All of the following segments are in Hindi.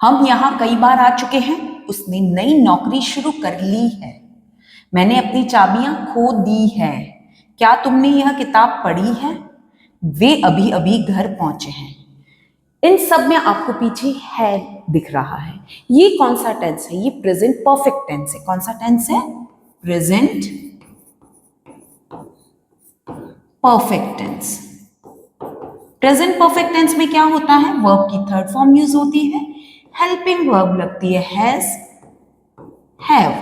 हम यहाँ कई बार आ चुके हैं, उसने नई नौकरी शुरू कर ली है, मैंने अपनी चाबियां खो दी है, क्या तुमने यह किताब पढ़ी है, वे अभी अभी घर पहुंचे हैं। इन सब में आपको पीछे है दिख रहा है। ये कौन सा टेंस है? ये प्रेजेंट परफेक्ट टेंस है। कौन सा टेंस है? Present perfect tense. Present perfect tense में क्या होता है? वर्ब की थर्ड फॉर्म यूज होती है, हेल्पिंग वर्ब लगती है हैज, हैव,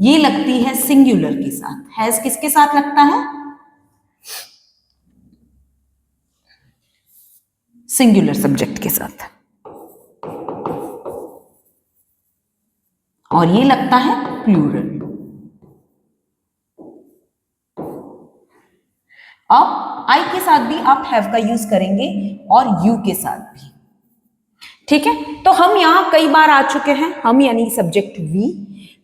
ये लगती है सिंगुलर के साथ। हैज किसके साथ लगता है? सिंगुलर सब्जेक्ट के साथ, और ये लगता है प्लूरल। अब आई के साथ भी आप हैव का यूज करेंगे और यू के साथ भी, ठीक है। तो हम यहां कई बार आ चुके हैं, हम यानी subject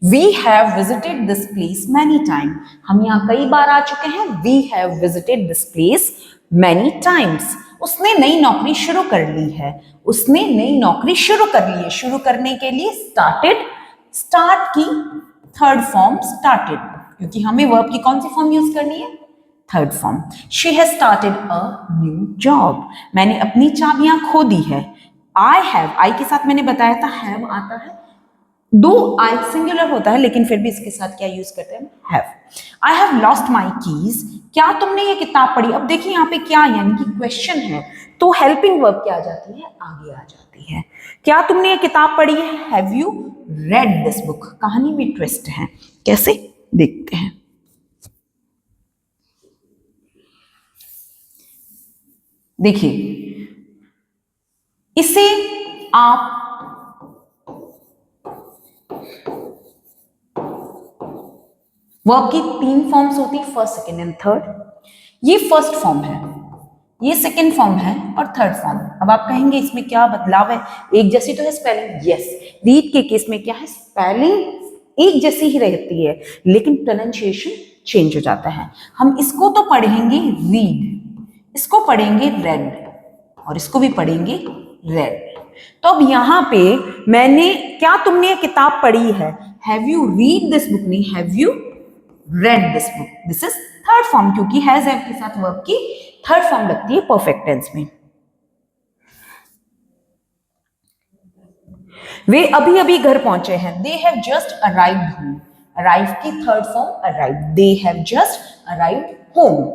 we have visited this place many time. हम यहां कई बार आ चुके हैं, we have visited this place many times. उसने नई नौकरी शुरू कर ली है, उसने नई नौकरी शुरू कर ली है। शुरू करने के लिए स्टार्टेड, स्टार्ट की थर्ड फॉर्म स्टार्टेड, क्योंकि हमें वर्ब की कौन सी फॉर्म यूज करनी है? Third form. She has started a new job, मैंने अपनी चाबियां खो दी है। आई हैव, आई के साथ मैंने बताया था हैव आता है, दो आई सिंगुलर होता है लेकिन फिर भी इसके साथ क्या यूज करते हैं? Have. I have lost my keys, क्या तुमने ये किताब पढ़ी? अब देखिए यहाँ पे क्या यानी कि क्वेश्चन है, तो हेल्पिंग वर्ब क्या आ जाती है? आगे आ जाती है। क्या तुमने ये किताब पढ़ी है? Have you read this book. कहानी में ट्विस्ट है, कैसे देखते हैं। देखिए इसे आप वर्ब की तीन फॉर्म्स होती है, फर्स्ट सेकेंड एंड थर्ड। ये फर्स्ट फॉर्म है, ये सेकेंड फॉर्म है और थर्ड फॉर्म। अब आप कहेंगे इसमें क्या बदलाव है? एक जैसी तो है स्पेलिंग, यस। रीड के केस में क्या है? स्पेलिंग एक जैसी ही रहती है लेकिन प्रोनाउंसिएशन चेंज हो जाता है। हम इसको तो पढ़ेंगे रीड, इसको पढ़ेंगे रेड और इसको भी पढ़ेंगे रेड। तो अब यहां पे मैंने क्या तुमने किताब पढ़ी है, have you read this book, नहीं have you read this book. This is third form, क्योंकि हैज हैव के साथ वर्ब की थर्ड फॉर्म लगती है परफेक्ट टेंस में। वे अभी अभी घर पहुंचे हैं, they have just arrived home. Arrive की third form arrive, they have just arrived home.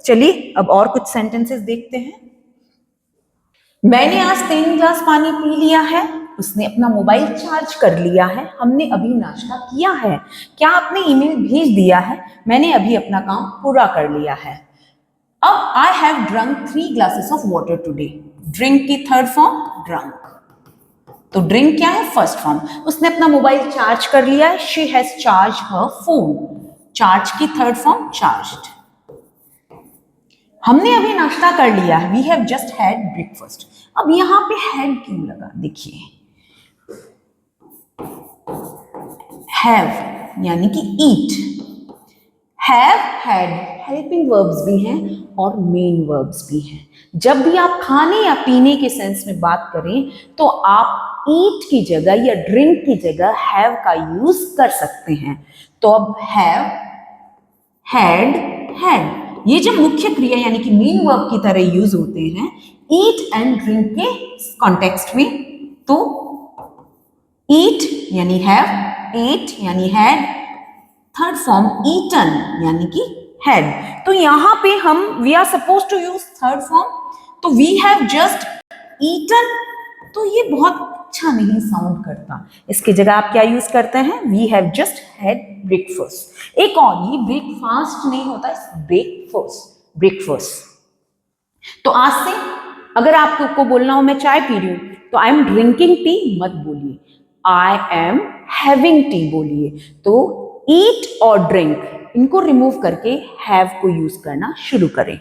चलिए अब और कुछ सेंटेंसेस देखते हैं। मैंने आज 3 गिलास पानी पी लिया है, उसने अपना मोबाइल चार्ज कर लिया है, हमने अभी नाश्ता किया है, क्या आपने ईमेल भेज दिया है, मैंने अभी अपना काम पूरा कर लिया है। अब I have drunk 3 glasses of water today. Drink की थर्ड फॉर्म ड्रंक, तो ड्रिंक क्या है? First form. उसने अपना मोबाइल चार्ज कर लिया है, she has charge her phone. Charge की थर्ड फॉर्म चार्ज्ड। हमने अभी नाश्ता कर लिया है, we have just had breakfast. अब यहां पे हैड क्यों लगा? देखिए हैव यानी कि ईट, हैव हैड हेल्पिंग वर्ब्स भी हैं और मेन वर्ब्स भी हैं। जब भी आप खाने या पीने के सेंस में बात करें तो आप ईट की जगह या ड्रिंक की जगह हैव का यूज कर सकते हैं। तो अब हैव, हैड, हैड ये जब मुख्य क्रिया यानी कि मेन वर्ब की तरह यूज होते हैं ईट एंड ड्रिंक के कॉन्टेक्स्ट में, तो ईट यानी हैव, एट यानी हैड, थर्ड फॉर्म ईटन यानी कि हैड। तो यहां पे हम we are suppose to use third form, तो वी हैव जस्ट ईटन, तो ये बहुत अच्छा नहीं साउंड करता। इसकी जगह आप क्या यूज करते हैं? We have just had breakfast. एक और, ये ब्रेकफास्ट नहीं होता, ब्रेकफास्ट, ब्रेकफास्ट। तो आज से अगर आपको बोलना हो मैं चाय पी रही हूं, तो आई एम ड्रिंकिंग टी मत बोलिए, आई एम हैविंग टी बोलिए। तो ईट और ड्रिंक इनको रिमूव करके हैव को यूज करना शुरू करें।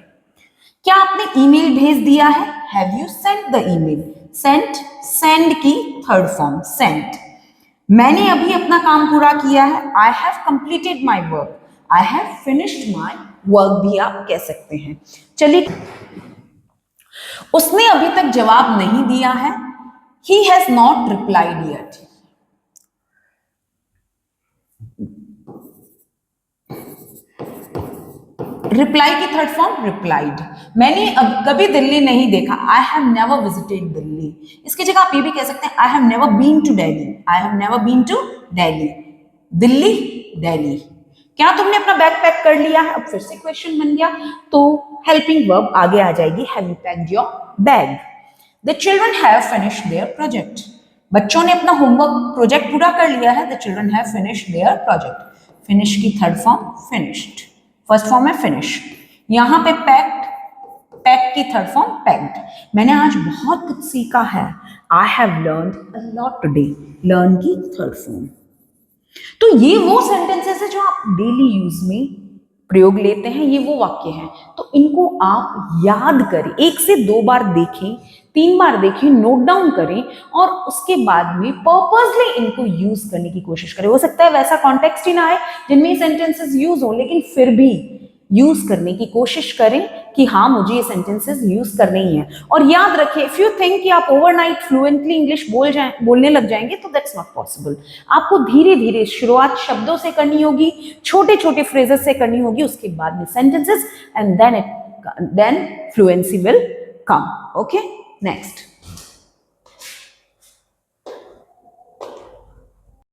क्या आपने ईमेल भेज दिया है? Have you sent the email. Sent, send की थर्ड फॉर्म सेंट। मैंने अभी अपना काम पूरा किया है, I have completed my work, I have finished my work भी आप कह सकते हैं। चलिए उसने अभी तक जवाब नहीं दिया है, he has not replied yet. Reply की थर्ड फॉर्म रिप्लाइड। मैंने अब कभी दिल्ली नहीं देखा, I have never visited Delhi. इसकी जगह आप ये भी कह सकते हैं I have never been to Delhi, I have never been to Delhi. Delhi, Delhi. क्या तुमने अपना बैग पैक कर लिया है? अब फिर से क्वेश्चन बन गया, तो हेल्पिंग वर्ब आगे आ जाएगी, have you packed your bag. The children have finished their project. बच्चों ने अपना होमवर्क प्रोजेक्ट पूरा कर लिया है। The children have finished their project. Finish की third form finished, first form है फिनिश। यहां पे पैक्ड, पैक की थर्ड फॉर्म पैक्ड। मैंने आज बहुत कुछ सीखा है। I have learned a lot today, learn की थर्ड फॉर्म। तो ये वो सेंटेंसेस है जो आप डेली यूज में प्रयोग लेते हैं, ये वो वाक्य हैं। तो इनको आप याद करें, 1 से 2 बार देखें, 3 बार देखें, नोट डाउन करें और उसके बाद में पर्पसली इनको यूज करने की कोशिश करें। हो सकता है वैसा कॉन्टेक्स्ट ही ना आए जिनमें सेंटेंसेस यूज हो, लेकिन फिर भी यूज करने की कोशिश करें कि हाँ मुझे ये सेंटेंसेस यूज करने ही हैं। और याद रखें, इफ यू थिंक कि आप ओवरनाइट फ्लुएंटली इंग्लिश बोलने लग जाएंगे तो दैट्स नॉट पॉसिबल। आपको धीरे धीरे शुरुआत शब्दों से करनी होगी, छोटे छोटे फ्रेजेस से करनी होगी, उसके बाद में sentences, and then fluency will come. Okay, next.